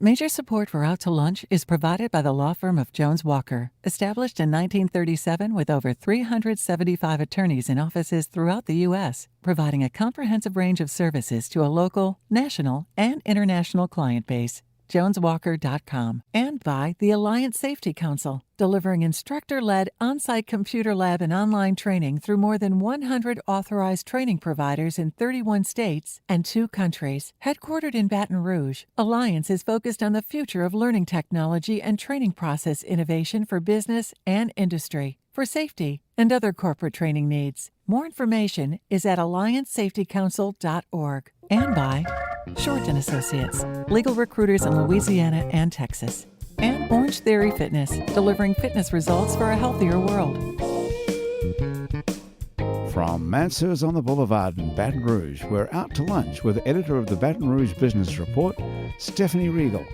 Major support for Out to Lunch is provided by the law firm of Jones Walker, established in 1937 with over 375 attorneys in offices throughout the U.S., providing a comprehensive range of services to a local, national, and international client base. JonesWalker.com. And by the Alliance Safety Council, delivering instructor-led on-site computer lab and online training through more than 100 authorized training providers in 31 states and 2 countries. Headquartered in Baton Rouge, Alliance is focused on the future of learning technology and training process innovation for business and industry, for safety and other corporate training needs. More information is at alliancesafetycouncil.org. And by Short & Associates, legal recruiters in Louisiana and Texas. And Orange Theory Fitness, delivering fitness results for a healthier world. From Mansurs on the Boulevard in Baton Rouge, we're out to lunch with editor of the Baton Rouge Business Report, Stephanie Riegel.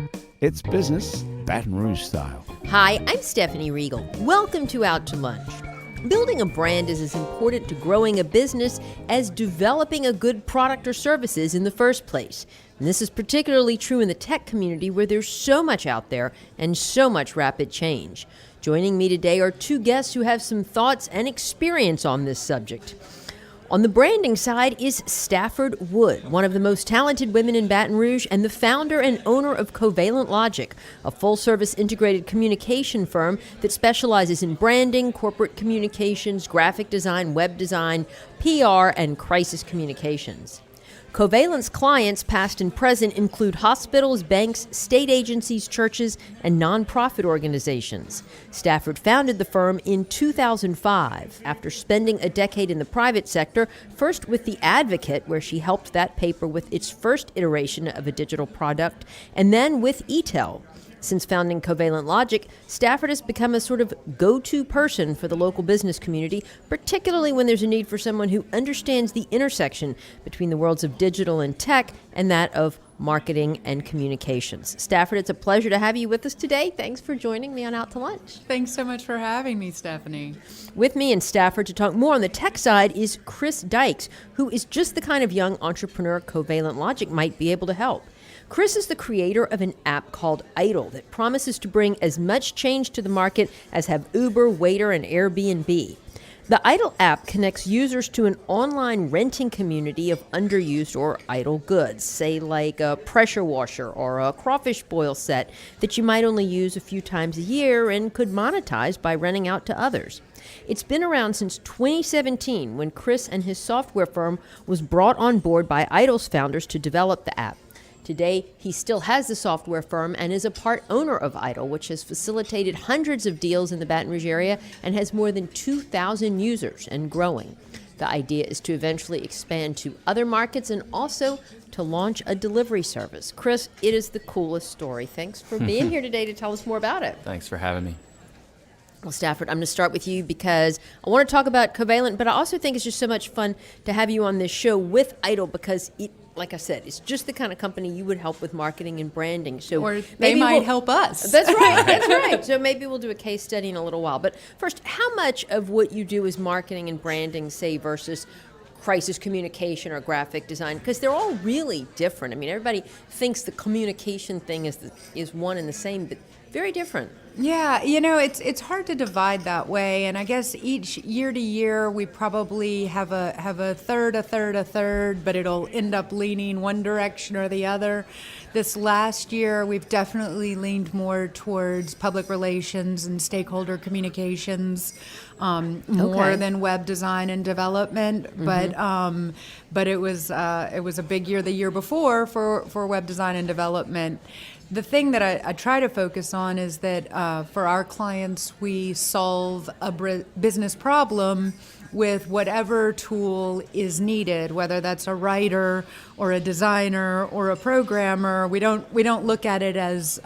It's business, Baton Rouge style. Hi, I'm Stephanie Riegel. Welcome to Out to Lunch. Building a brand is as important to growing a business as developing a good product or services in the first place. And this is particularly true in the tech community where there's so much out there and so much rapid change. Joining me today are 2 guests who have some thoughts and experience on this subject. On the branding side is Stafford Wood, one of the most talented women in Baton Rouge and the founder and owner of Covalent Logic, a full-service integrated communication firm that specializes in branding, corporate communications, graphic design, web design, PR, and crisis communications. Covalent's clients, past and present, include hospitals, banks, state agencies, churches, and nonprofit organizations. Stafford founded the firm in 2005 after spending a decade in the private sector, first with The Advocate, where she helped that paper with its first iteration of a digital product, and then with Eatel. Since founding Covalent Logic, Stafford has become a sort of go-to person for the local business community, particularly when there's a need for someone who understands the intersection between the worlds of digital and tech and that of marketing and communications. Stafford, it's a pleasure to have you with us today. Thanks for joining me on Out to Lunch. Thanks so much for having me, Stephanie. With me in Stafford to talk more on the tech side is Chris Dykes, who is just the kind of young entrepreneur Covalent Logic might be able to help. Chris is the creator of an app called Eatel that promises to bring as much change to the market as have Uber, Waitr, and Airbnb. The Eatel app connects users to an online renting community of underused or idle goods, say like a pressure washer or a crawfish boil set that you might only use a few times a year and could monetize by renting out to others. It's been around since 2017 when Chris and his software firm was brought on board by Eatel's founders to develop the app. Today, he still has the software firm and is a part owner of Eatel, which has facilitated hundreds of deals in the Baton Rouge area and has more than 2,000 users and growing. The idea is to eventually expand to other markets and also to launch a delivery service. Chris, it is the coolest story. Thanks for being here today to tell us more about it. Thanks for having me. Well, Stafford, I'm going to start with you because I want to talk about Covalent, but I also think it's just so much fun to have you on this show with Eatel because it, like I said, it's just the kind of company you would help with marketing and branding. So or they might help us. That's right. That's right. So maybe we'll do a case study in a little while. But first, how much of what you do is marketing and branding, say, versus crisis communication or graphic design? Because they're all really different. I mean, everybody thinks the communication thing is one and the same, but very different. Yeah, it's hard to divide that way, and I guess each year to year we probably have a third, but it'll end up leaning one direction or the other. This last year we've definitely leaned more towards public relations and stakeholder communications, more than web design and development. Mm-hmm. But it was a big year the year before for web design and development. The thing that I try to focus on is that for our clients, we solve a business problem with whatever tool is needed, whether that's a writer or a designer or a programmer. We don't look at it as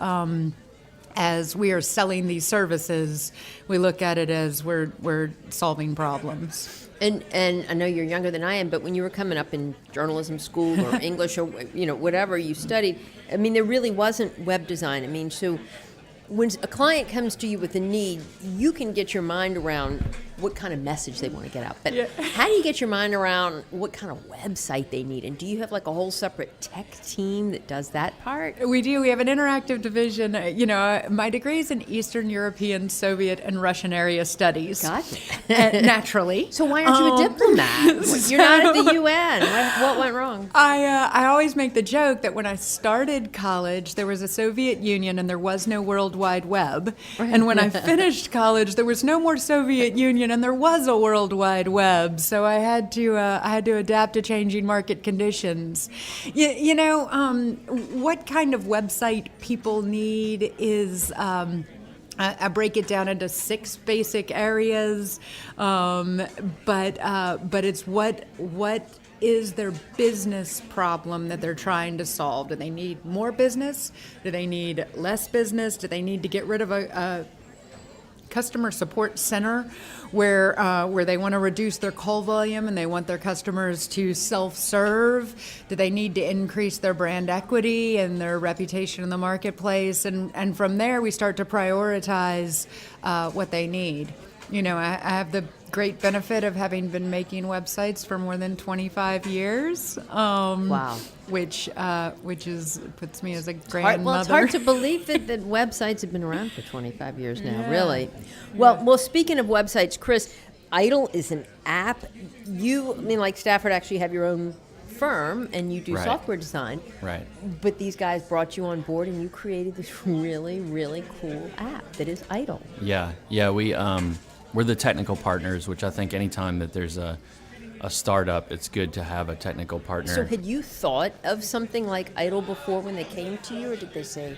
we are selling these services. We look at it as we're solving problems. And I know you're younger than I am, but when you were coming up in journalism school or English or whatever you studied, I mean, there really wasn't web design. I mean, so when a client comes to you with a need, you can get your mind around what kind of message they want to get out. But how do you get your mind around what kind of website they need? And do you have like a whole separate tech team that does that part? We do. We have an interactive division. My degree is in Eastern European, Soviet, and Russian area studies. Gotcha. Naturally. So why aren't you a diplomat? You're not at the UN. What went wrong? I always make the joke that when I started college, there was a Soviet Union and there was no World Wide Web. Right. And when I finished college, there was no more Soviet Union and there was a World Wide Web. So I had to adapt to changing market conditions. What kind of website people need is I break it down into 6 basic areas, but it's what is their business problem that they're trying to solve? Do they need more business? Do they need less business? Do they need to get rid of a customer support center where they want to reduce their call volume and they want their customers to self-serve? Do they need to increase their brand equity and their reputation in the marketplace? And from there, we start to prioritize what they need. I have the great benefit of having been making websites for more than 25 years. Wow. Which puts me as a grandmother. Well, it's hard to believe that websites have been around for 25 years now, really. Well, speaking of websites, Chris, Eatel is an app. Like Stafford actually have your own firm and you do software design. Right. But these guys brought you on board and you created this really, really cool app that is Eatel. Yeah, we're the technical partners, which I think anytime that there's a startup, it's good to have a technical partner. So had you thought of something like Eatel before when they came to you, or did they say,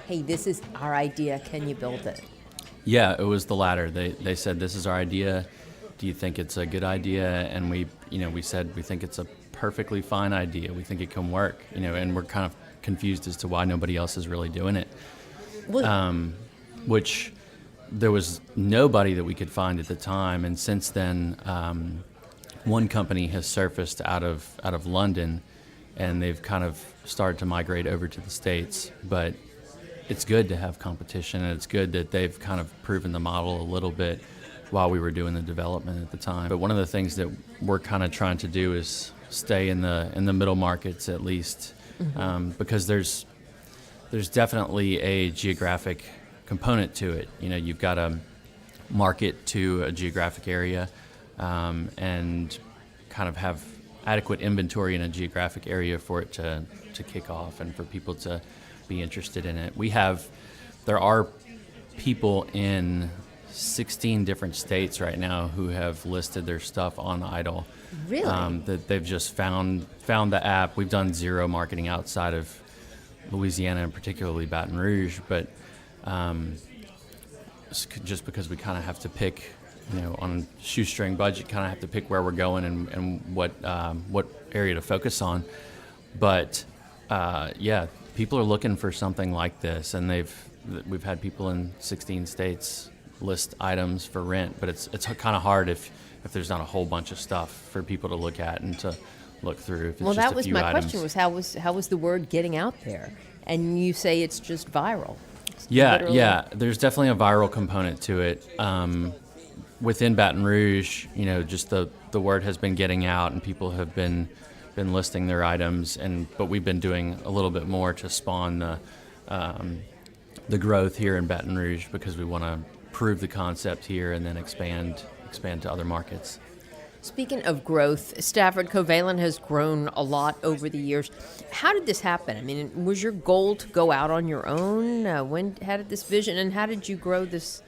hey, this is our idea, can you build it? Yeah, it was the latter. They said, this is our idea. Do you think it's a good idea? And we said, we think it's a perfectly fine idea. We think it can work, and we're kind of confused as to why nobody else is really doing it. Which there was nobody that we could find at the time, and since then, one company has surfaced out of London, and they've kind of started to migrate over to the States. But it's good to have competition, and it's good that they've kind of proven the model a little bit while we were doing the development at the time. But one of the things that we're kind of trying to do is stay in the middle markets at least, because there's definitely a geographic component to it. You've got to market to a geographic area and kind of have adequate inventory in a geographic area for it to kick off and for people to be interested in it. There are people in 16 different states right now who have listed their stuff on Eatel. Really? That they've just found the app. We've done zero marketing outside of Louisiana and particularly Baton Rouge, but just because we kind of have to pick, on a shoestring budget, kind of have to pick where we're going and what area to focus on. But people are looking for something like this, and we've had people in 16 states list items for rent, but it's kind of hard if there's not a whole bunch of stuff for people to look at and to look through. If it's Well, just that a was few my items. question: was how was the word getting out there? And you say it's just viral. Literally. Yeah. There's definitely a viral component to it. Within Baton Rouge, just the word has been getting out, and people have been listing their items, but we've been doing a little bit more to spawn the growth here in Baton Rouge, because we want to prove the concept here and then expand to other markets. Speaking of growth, Stafford Covalent has grown a lot over the years. How did this happen? I mean, was your goal to go out on your own? How did this vision, and how did you grow this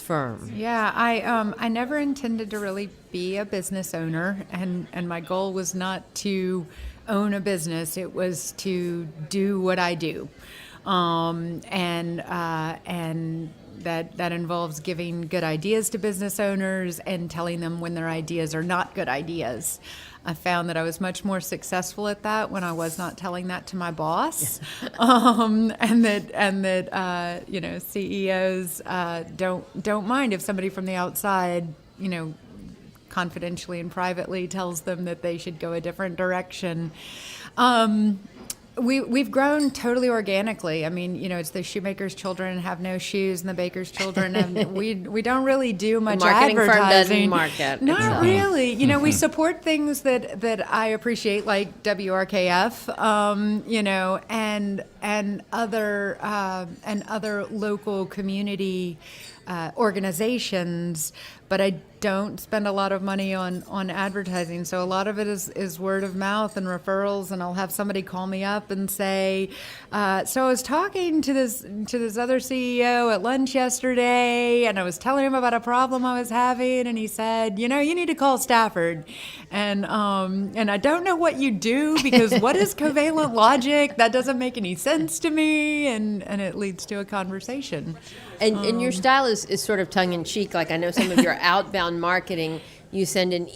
firm? Yeah, I never intended to really be a business owner, and my goal was not to own a business. It was to do what I do, and that involves giving good ideas to business owners and telling them when their ideas are not good ideas. I found that I was much more successful at that when I was not telling that to my boss, and that CEOs don't mind if somebody from the outside, confidentially and privately tells them that they should go a different direction. We've grown totally organically. I mean, it's the shoemaker's children have no shoes, and the baker's children have. We don't really do much marketing advertising. firm doesn't market. Not really. We support things that I appreciate, like WRKF, and other local community organizations, but I don't spend a lot of money on advertising. So a lot of it is word of mouth and referrals, and I'll have somebody call me up and say, so I was talking to this other CEO at lunch yesterday, and I was telling him about a problem I was having, and he said, you need to call Stafford. And I don't know what you do, because what is Covalent Logic? That doesn't make any sense to me, and it leads to a conversation. And your style is sort of tongue-in-cheek. Like, I know some of your outbound marketing, you send an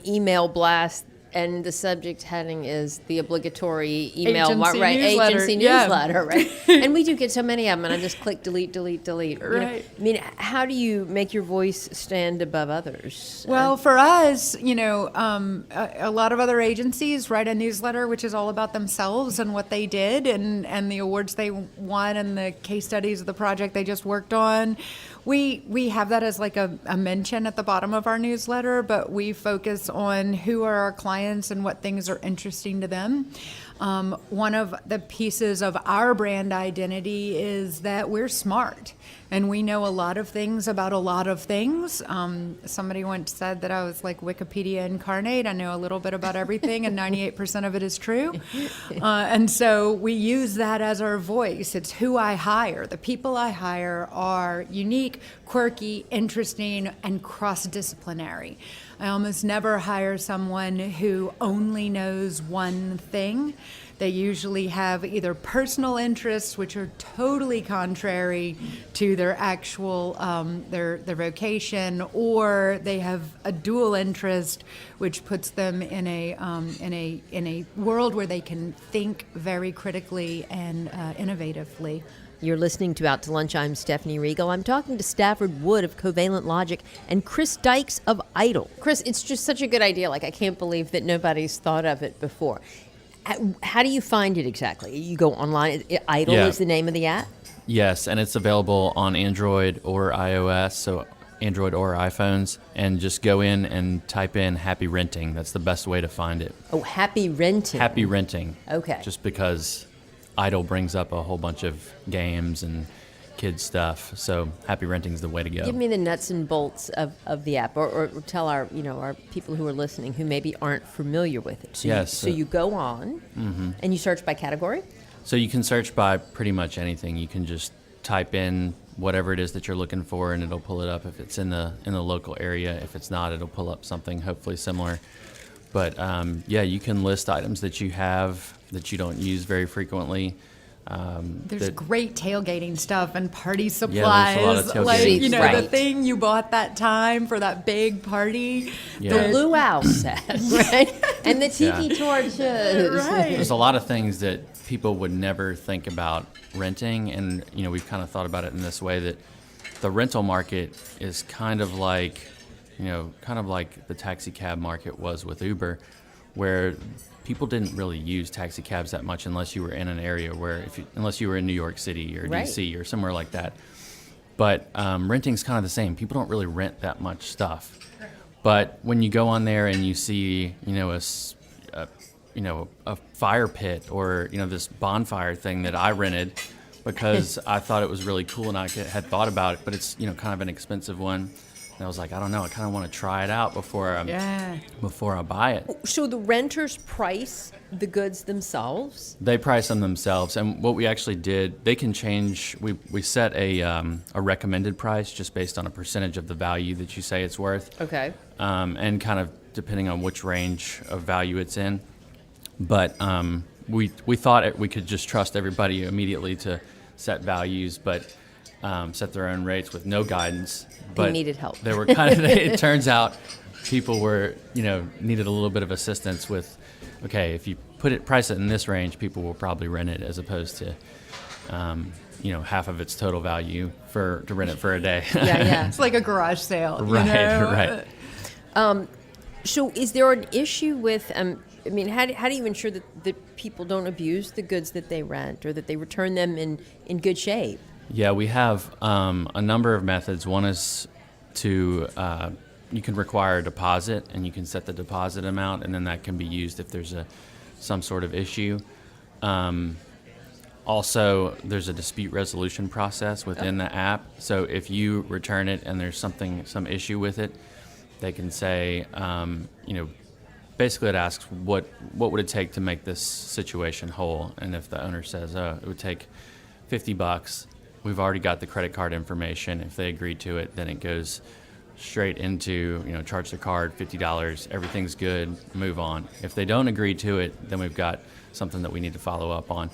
email blast, and the subject heading is the obligatory email agency newsletter, right? And we do get so many of them, and I just click delete. Right. I mean, how do you make your voice stand above others? Well, for us, a lot of other agencies write a newsletter which is all about themselves and what they did, and the awards they won, and the case studies of the project they just worked on. We have that as like a mention at the bottom of our newsletter, but we focus on who are our clients and what things are interesting to them. One of the pieces of our brand identity is that we're smart, and we know a lot of things about a lot of things. Somebody once said that I was like Wikipedia incarnate. I know a little bit about everything, and 98% of it is true. And so we use that as our voice. It's who I hire. The people I hire are unique, quirky, interesting, and cross-disciplinary. I almost never hire someone who only knows one thing. They usually have either personal interests, which are totally contrary to their actual their vocation, or they have a dual interest, which puts them in a world where they can think very critically and innovatively. You're listening to Out to Lunch. I'm Stephanie Riegel. I'm talking to Stafford Wood of Covalent Logic and Chris Dykes of Eatel. Chris, it's just such a good idea. Like, I can't believe that nobody's thought of it before. How do you find it exactly? You go online. Eatel is the name of the app? Yes, and it's available on Android or iOS, so Android or iPhones, and just go in and type in Happy Renting. That's the best way to find it. Oh, Happy Renting. Happy Renting. Okay. Just because Eatel brings up a whole bunch of games and kids stuff, so Happy Renting is the way to go. Give me the nuts and bolts of the app, or tell our people who are listening who maybe aren't familiar with it. So you go on and you search by category. So you can search by pretty much anything. You can just type in whatever it is that you're looking for, and it'll pull it up if it's in the local area. If it's not, it'll pull up something hopefully similar. But you can list items that you have that you don't use very frequently. There's great tailgating stuff and party supplies. Yeah, there's a lot of tailgating. Right. The thing you bought that time for that big party. The luau set, right? And the tiki torches. Right. There's a lot of things that people would never think about renting, and we've kind of thought about it in this way, that the rental market is kind of like the taxi cab market was with Uber, where people didn't really use taxi cabs that much unless you were in an area where, unless you were in New York City or right. DC or somewhere like that. But renting's kind of the same. People don't really rent that much stuff. But when you go on there and you see, a fire pit or this bonfire thing that I rented because I thought it was really cool and I had thought about it, but it's kind of an expensive one. And I was like, I don't know, I kind of want to try it out before I buy it. So the renters price the goods themselves? They price them themselves. And what we actually did, they can change. We set a recommended price just based on a percentage of the value that you say it's worth. Okay. And kind of depending on which range of value it's in. But we thought we could just trust everybody immediately to set values, but set their own rates with no guidance. But they needed help. They were kind of. It turns out people were needed a little bit of assistance with. Okay, if you price it in this range, people will probably rent it as opposed to half of its total value to rent it for a day. Yeah. It's like a garage sale. Right. So is there an issue with I mean, how do you ensure that people don't abuse the goods that they rent, or that they return them in good shape? Yeah, we have a number of methods. One is to you can require a deposit, and you can set the deposit amount, and then that can be used if there's some sort of issue. Also, there's a dispute resolution process within the app. So if you return it and there's some issue with it, they can say, basically it asks what would it take to make this situation whole, and if the owner says, it would take $50, we've already got the credit card information. If they agree to it, then it goes straight into, charge the card, $50, everything's good, move on. If they don't agree to it, then we've got something that we need to follow up on.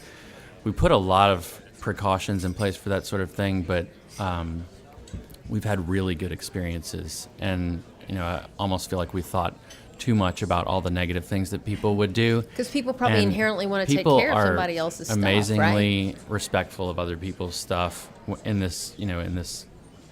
We put a lot of precautions in place for that sort of thing, but we've had really good experiences, and I almost feel like we thought too much about all the negative things that people would do. Because people probably And inherently want to take people care of are somebody else's stuff, amazingly right? respectful of other people's stuff in this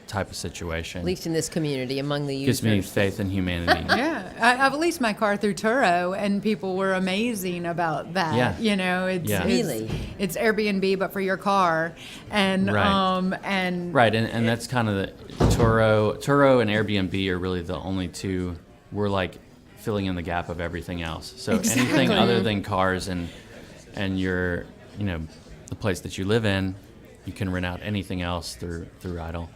type of situation. At least in this community, among the users. Gives me faith in humanity. Yeah, I've leased my car through Turo, and people were amazing about that. Yeah. It's Really? it's Airbnb, but for your car, and Right. And that's kind of the Turo and Airbnb are really the only two. We're like filling in the gap of everything else. So anything other than cars and your the place that you live in, you can rent out anything else through Eatel.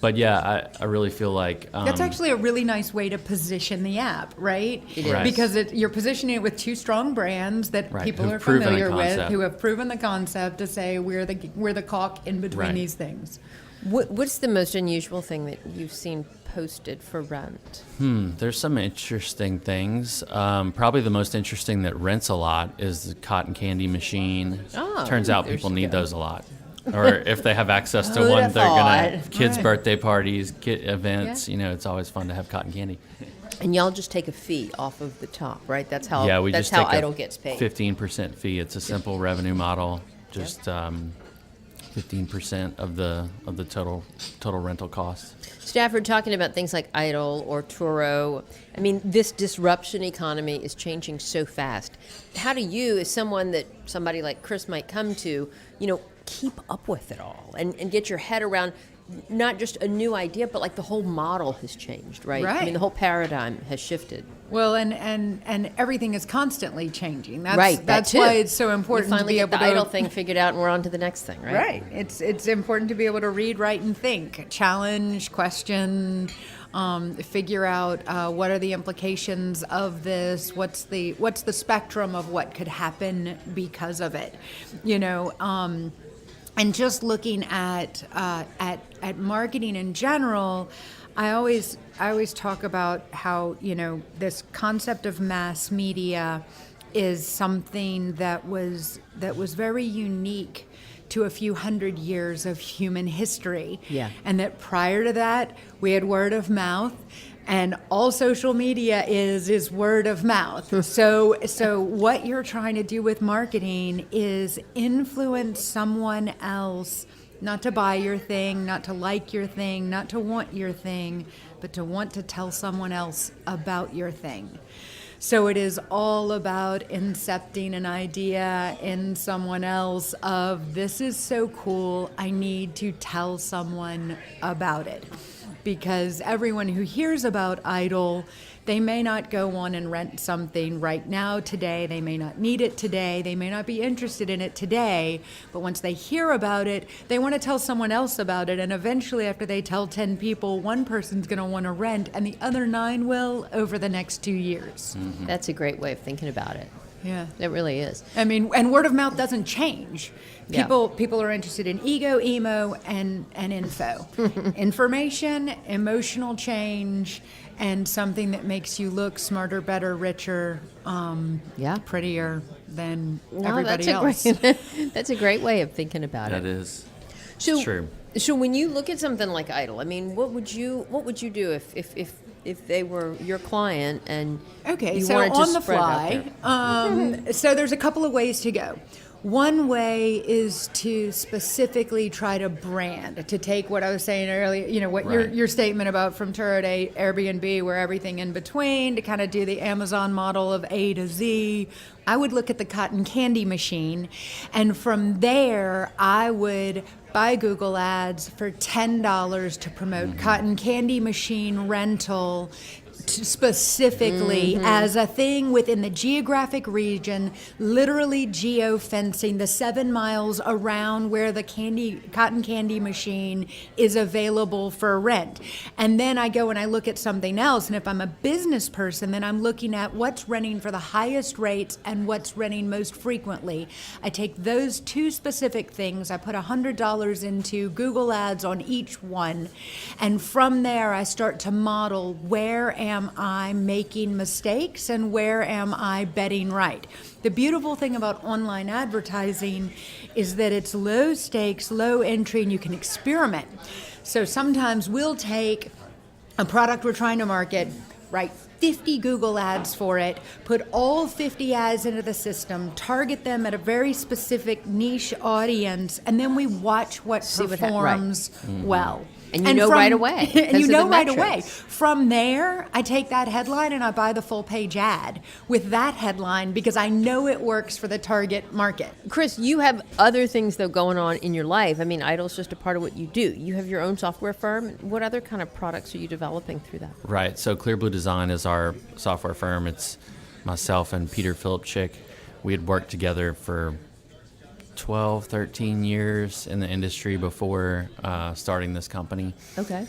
But yeah, I really feel like that's actually a really nice way to position the app, right? It is. Right. Because you're positioning it with two strong brands that Right, people who've are proven a familiar with, concept. who have proven the concept to say we're the caulk in between Right. these things. What's the most unusual thing that you've seen posted for rent? There's some interesting things. Probably the most interesting that rents a lot is the cotton candy machine. Oh, Turns out there people you need go. those a lot. Or if they have access to Who'd one, have they're gonna thought? kids' Right. birthday parties, kid events. It's always fun to have cotton candy. And y'all just take a fee off of the top, right? That's how. Yeah, we that's just how take Eatel gets paid. 15% fee. It's a simple revenue model. Just 15% of the total rental cost. Stafford, talking about things like Eatel or Turo, I mean, this disruption economy is changing so fast. How do you, as somebody like Chris might come to, keep up with it all and get your head around not just a new idea, but like the whole model has changed, right? I Right. mean, the whole paradigm has shifted. Well, and everything is constantly changing. That's, Right, that That's too. why it's so We important to finally be get able the to Eatel thing figured out, and we're on to the next thing, right? Right. It's important to be able to read, write, and think, challenge, question, figure out what are the implications of this. What's the spectrum of what could happen because of it, and just looking at marketing in general. I always talk about how this concept of mass media is something that was very unique to a few hundred years of human history. Yeah. And that prior to that, we had word of mouth, and all social media is word of mouth. So what you're trying to do with marketing is influence someone else, not to buy your thing, not to like your thing, not to want your thing, but to want to tell someone else about your thing. So it is all about incepting an idea in someone else of, this is so cool, I need to tell someone about it. Because everyone who hears about Eatel, they may not go on and rent something right now today, they may not need it today, they may not be interested in it today, but once they hear about it, they want to tell someone else about it, and eventually after they tell 10 people, one person's going to want to rent, and the other 9 will over the next 2 years. That's a great way of thinking about it. Yeah. It really is. I mean, and word of mouth doesn't change. Yeah. People are interested in ego, emo, and info. Information, emotional change, and something that makes you look smarter, better, richer, prettier than everybody else. That's a great way of thinking about That it. is So, true. So when you look at something like Eatel, I mean, what would you do if they were your client and Okay, you so wanted to on the spread it out fly, there? so there's a couple of ways to go. One way is to specifically try to brand, to take what I was saying earlier, what Right. your statement about from Tour to Airbnb, where everything in between, to kind of do the Amazon model of A to Z. I would look at the cotton candy machine, and from there, I would buy Google ads for $10 to promote cotton candy machine rental specifically as a thing within the geographic region, literally geofencing the 7 miles around where the cotton candy machine is available for rent. And then I go and I look at something else, and if I'm a business person, then I'm looking at what's renting for the highest rates and what's renting most frequently. I take those two specific things, I put $100 into Google ads on each one, and from there I start to model where am I making mistakes and where am I betting right. The beautiful thing about online advertising is that it's low stakes, low entry, and you can experiment. So sometimes we'll take a product we're trying to market, write 50 Google ads for it, put all 50 ads into the system, target them at a very specific niche audience, and then we watch what performs well. And you know right away. And because you of know the right away. metrics. From there, I take that headline and I buy the full page ad with that headline because I know it works for the target market. Chris, you have other things, though, going on in your life. I mean, Eitel's just a part of what you do. You have your own software firm. What other kind of products are you developing through that? Right. So Clear Blue Design is our software firm. It's myself and Peter Philipchik. We had worked together for 12, 13 years in the industry before starting this company. Okay.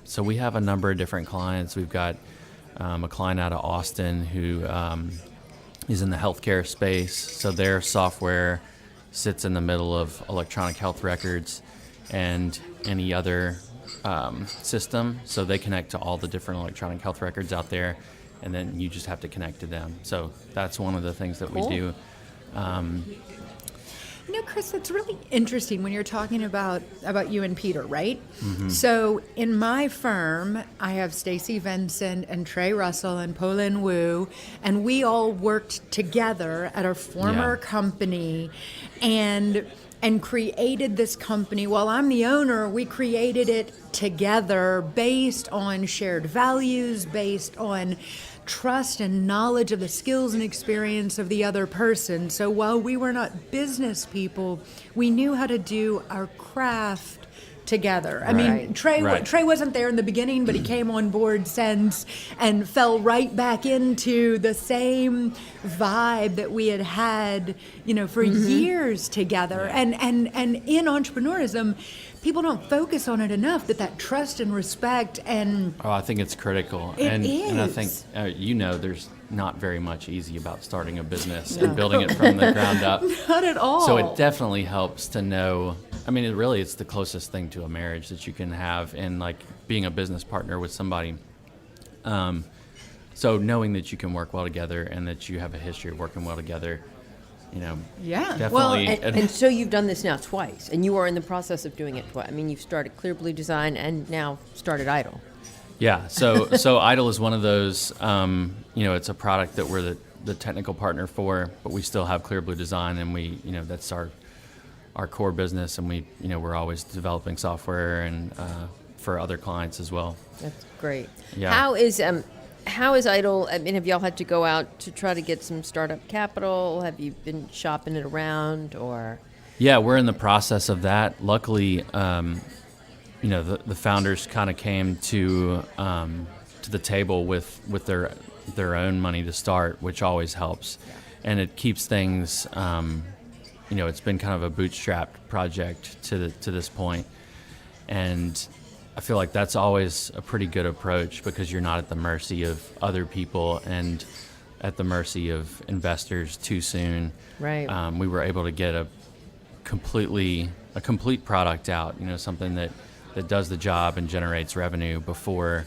So we have a number of different clients. We've got a client out of Austin who is in the healthcare space. So their software sits in the middle of electronic health records and any other system. So they connect to all the different electronic health records out there, and then you just have to connect to them. So that's one of the things that Cool. we do. Chris, it's really interesting when you're talking about you and Peter, right? So in my firm, I have Stacy Vincent and Trey Russell and Polin Wu, and we all worked together at our former company and created this company. While I'm the owner, we created it together based on shared values, based on trust and knowledge of the skills and experience of the other person. So while we were not business people, we knew how to do our craft together. I mean, Trey wasn't there in the beginning, but he came on board since and fell right back into the same vibe that we had, for years together. And in entrepreneurism, people don't focus on it enough, that trust and respect and I think it's critical. It And I think, is. there's not very much easy about starting a business and building it from the ground up. not at all. So it definitely helps to know. I mean, it's the closest thing to a marriage that you can have, and like being a business partner with somebody. So knowing that you can work well together and that you have a history of working well together, Yeah. definitely. Well, and so you've done this now twice, and you are in the process of doing it twice. I mean, you've started Clear Blue Design and now started Eatel. Yeah, so Eatel is one of those. It's a product that we're the technical partner for, but we still have Clear Blue Design, and we, that's our core business, and we're always developing software and for other clients as well. That's great. Yeah. How is Eatel? I mean, have y'all had to go out to try to get some startup capital? Have you been shopping it around, or? Yeah, we're in the process of that. Luckily, the founders kind of came to the table with their own money to start, which always helps, and it keeps things. It's been kind of a bootstrapped project to this point, and I feel like that's always a pretty good approach because you're not at the mercy of other people and at the mercy of investors too soon. Right. We were able to get a complete product out, something that does the job and generates revenue before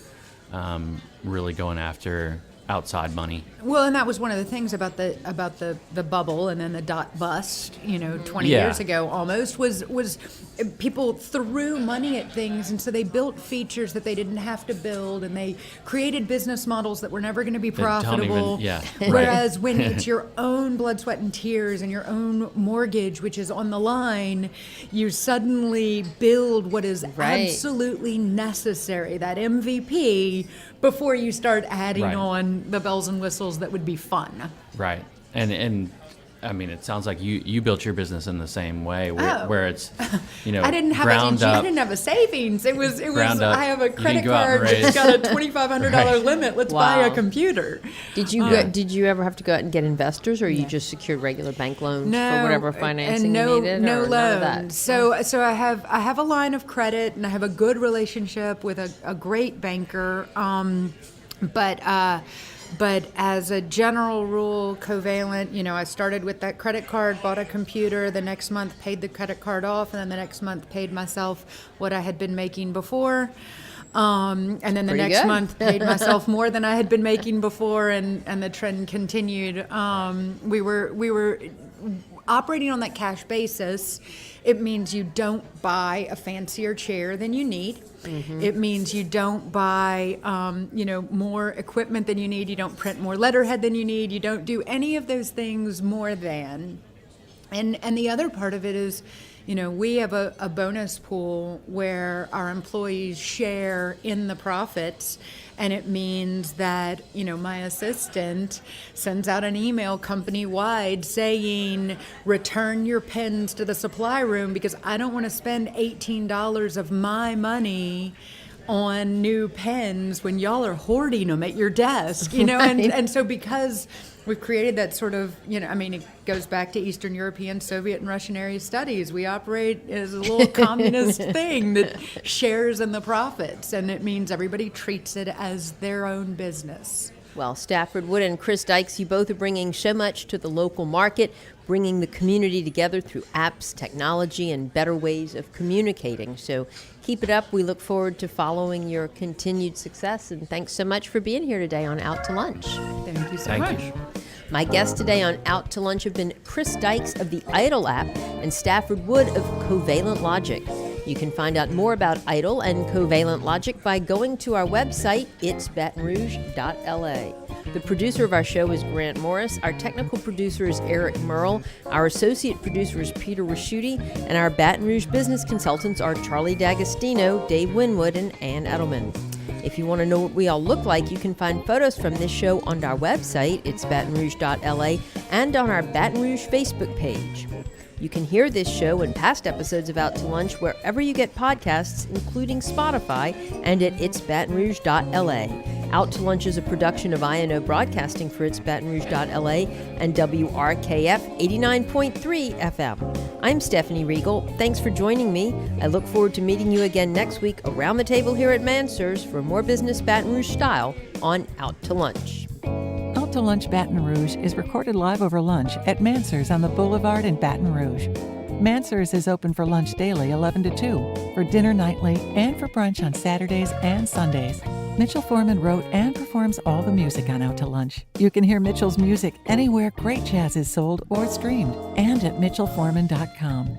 really going after outside money. Well, and that was one of the things about the bubble and then the dot bust, 20 Yeah. years ago almost, was people threw money at things, and so they built features that they didn't have to build, and they created business models that were never going to be That don't profitable. even- yeah, right. Whereas when it's your own blood, sweat, and tears and your own mortgage, which is on the line, you suddenly build what is Right. absolutely necessary, that MVP, before you start adding Right. on the bells and whistles that would be fun. Right. And I mean, it sounds like you built your business in the same way, where it's, I didn't have ground I up. didn't have a savings. It was. Ground up. I have a You didn't credit go out and card that's raise- got a $2,500 limit. Let's buy Wow. a computer. Did you ever have to go out and get investors, or you just secured regular bank loans for whatever financing and no, you needed? no or none of that? loans. So I have a line of credit, and I have a good relationship with a great banker. But as a general rule, Covalent, I started with that credit card, bought a computer, the next month paid the credit card off, and then the next month paid myself what I had been making before. And then the Pretty next good. month paid myself more than I had been making before, and the trend continued. We were operating on that cash basis. It means you don't buy a fancier chair than you need. Mm-hmm. It means you don't buy, more equipment than you need. You don't print more letterhead than you need. You don't do any of those things more than. And the other part of it is, we have a bonus pool where our employees share in the profits. And it means that, my assistant sends out an email company-wide saying, return your pens to the supply room because I don't want to spend $18 of my money on new pens when y'all are hoarding them at your desk, and so because we've created that sort of, it goes back to Eastern European, Soviet, and Russian area studies. We operate as a little communist thing that shares in the profits, and it means everybody treats it as their own business. Well, Stafford Wood and Chris Dykes, you both are bringing so much to the local market, bringing the community together through apps, technology, and better ways of communicating. So keep it up. We look forward to following your continued success, and thanks so much for being here today on Out to Lunch. Thank you so Thank much. you. My guests today on Out to Lunch have been Chris Dykes of the Eatel app and Stafford Wood of Covalent Logic. You can find out more about Eatel and Covalent Logic by going to our website, itsbatonrouge.la. The producer of our show is Grant Morris. Our technical producer is Eric Merle. Our associate producer is Peter Raschuti. And our Baton Rouge business consultants are Charlie D'Agostino, Dave Winwood, and Ann Edelman. If you want to know what we all look like, you can find photos from this show on our website, itsbatonrouge.la, and on our Baton Rouge Facebook page. You can hear this show and past episodes of Out to Lunch wherever you get podcasts, including Spotify and at itsbatonrouge.la. Out to Lunch is a production of INO Broadcasting for itsbatonrouge.la and WRKF 89.3 FM. I'm Stephanie Riegel. Thanks for joining me. I look forward to meeting you again next week around the table here at Mansurs for more business Baton Rouge style on Out to Lunch. Out to Lunch Baton Rouge is recorded live over lunch at Mansurs on the Boulevard in Baton Rouge. Mansurs is open for lunch daily 11 to 2, for dinner nightly, and for brunch on Saturdays and Sundays. Mitchell Foreman wrote and performs all the music on Out to Lunch. You can hear Mitchell's music anywhere great jazz is sold or streamed, and at mitchellforeman.com.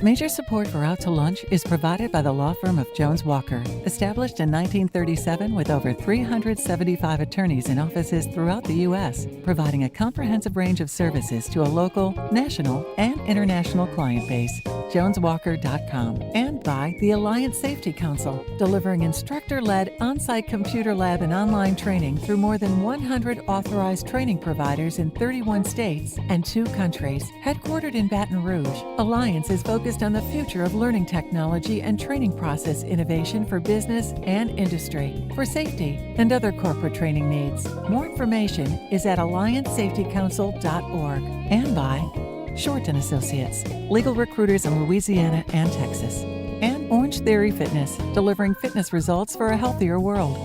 Major support for Out to Lunch is provided by the law firm of Jones Walker, established in 1937 with over 375 attorneys in offices throughout the U.S., providing a comprehensive range of services to a local, national, and international client base. JonesWalker.com. And by the Alliance Safety Council, delivering instructor-led on-site computer lab and online training through more than 100 authorized training providers in 31 states and 2 countries. Headquartered in Baton Rouge, Alliance is focused on the future of learning technology and training process innovation for business and industry, for safety and other corporate training needs. More information is at alliancesafetycouncil.org. And by Short & Associates, legal recruiters in Louisiana and Texas. And Orange Theory Fitness, delivering fitness results for a healthier world.